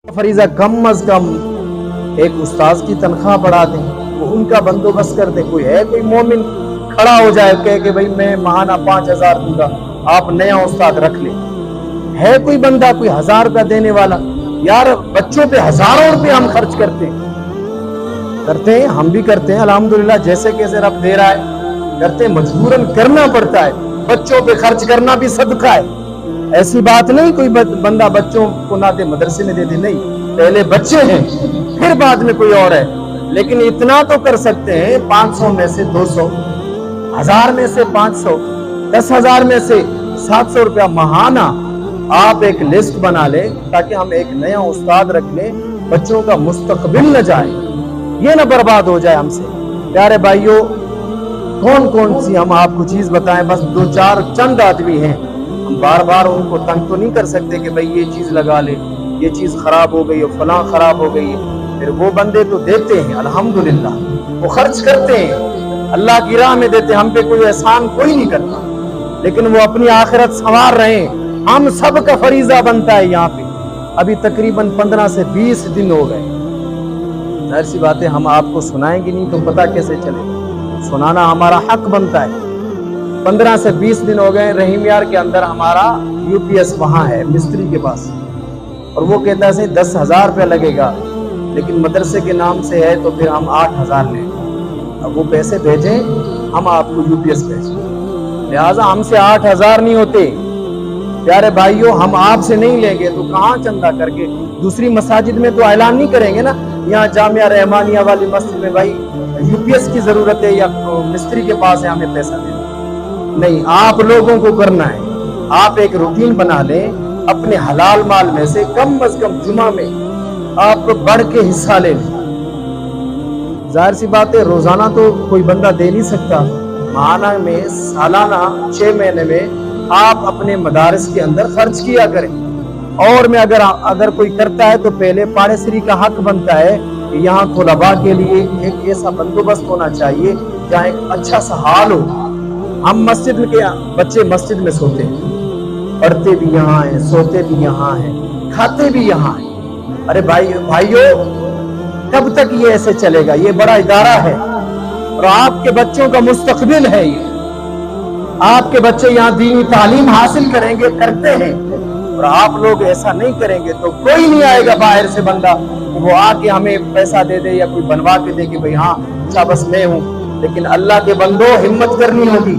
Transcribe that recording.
फरीजा कम अज कम एक उस्ताद की तनख्वाह बढ़ा दें, वो उनका बंदोबस्त कर दे। कोई है कोई मोमिन खड़ा हो जाए कहे कि भाई मैं माहाना 5,000 दूंगा, आप नया उस्ताद रख ले। है कोई बंदा कोई 1,000 रुपया देने वाला? यार बच्चों पे हजारों रुपए हम खर्च करते हैं, हम भी करते हैं अल्हम्दुलिल्लाह, जैसे कैसे रब दे रहा है करते हैं, मजबूरन करना पड़ता है। बच्चों पे खर्च करना भी सदका है। ऐसी बात नहीं कोई बंदा बच्चों को ना दे मदरसे में दे दे, नहीं, पहले बच्चे हैं फिर बाद में कोई और है। लेकिन इतना तो कर सकते हैं, 500 में से 200, 1000 में से 500, 10,000 में से 700 रुपया महाना आप एक लिस्ट बना ले, ताकि हम एक नया उस्ताद रख ले, बच्चों का मुस्तकबिल न जाए, ये न बर्बाद हो जाए हमसे। प्यारे भाइयों, कौन कौन सी हम आपको चीज बताएं? बस 2-4 चंद आदमी हैं, हम बार बार उनको तंग तो नहीं कर सकते कि भाई ये चीज लगा ले, ये चीज खराब हो गई है, फलां खराब हो गई है। फिर वो बंदे तो देते हैं अल्हम्दुलिल्लाह, वो खर्च करते हैं, अल्लाह की राह में देते हैं, हम पे कोई एहसान कोई नहीं करता, लेकिन वो अपनी आखिरत संवार रहे हैं। हम सब का फरीजा बनता है यहाँ पे। अभी तकरीबन 15 से 20 दिन हो गए। जाहिर सी बात है हम आपको सुनाएंगे नहीं तो पता कैसे चले, सुनाना हमारा हक बनता है। 15 से 20 दिन हो गए, रहीम यार के अंदर हमारा यूपीएस वहाँ है मिस्त्री के पास, और वो कहता है 10,000 रुपया लगेगा, लेकिन मदरसे के नाम से है तो फिर हम 8,000 लें। अब वो पैसे भेजें, हम आपको यूपीएस भेजें, लिहाजा हमसे 8,000 नहीं होते। प्यारे भाइयों, हम आपसे नहीं लेंगे तो कहाँ चंदा करके दूसरी मसाजिद में तो ऐलान नहीं करेंगे ना, यहाँ जामिया रहमानिया वाली मस्जिद में भाई यूपीएस की जरूरत है या मिस्त्री के पास है, हमें पैसा देना। नहीं, आप लोगों को करना है। आप एक रूटीन बना लें, अपने हलाल माल में से कम अज कम जुमा में आप बढ़ के हिस्सा ले लें। जाहिर सी बात है रोजाना तो कोई बंदा दे नहीं सकता, माहाना में, सालाना 6 महीने में आप अपने मदारिस के अंदर खर्च किया करें। और में अगर कोई करता है तो पहले पाड़ेसरी का हक बनता है कि यहाँ तुलबा के लिए एक ऐसा बंदोबस्त होना चाहिए जहाँ एक अच्छा सा हाल हो। हम मस्जिद के बच्चे मस्जिद में सोते हैं, पढ़ते भी यहाँ हैं, सोते भी यहाँ हैं, खाते भी यहाँ हैं। अरे भाइयों, कब तक ये ऐसे चलेगा? ये बड़ा इदारा है और आपके बच्चों का मुस्तकबिल है ये। आपके बच्चे यहाँ दीनी तालीम हासिल करेंगे, करते हैं, और आप लोग ऐसा नहीं करेंगे तो कोई नहीं आएगा बाहर से बंदा वो आके हमें पैसा दे दे या कोई बनवा के दे कि भाई हाँ अच्छा बस मैं हूँ। लेकिन अल्लाह के बंदो हिम्मत करनी होगी।